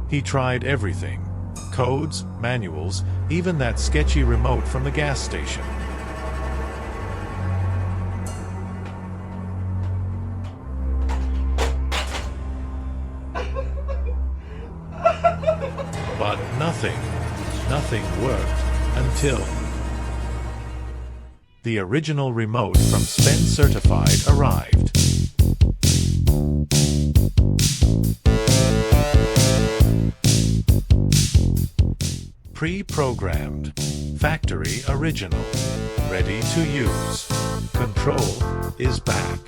He tried everything: codes, manuals, even that sketchy remote from the gas station. But nothing worked until the original remote from SpenCertified arrived. Pre-programmed, factory original, ready to use. Control is back.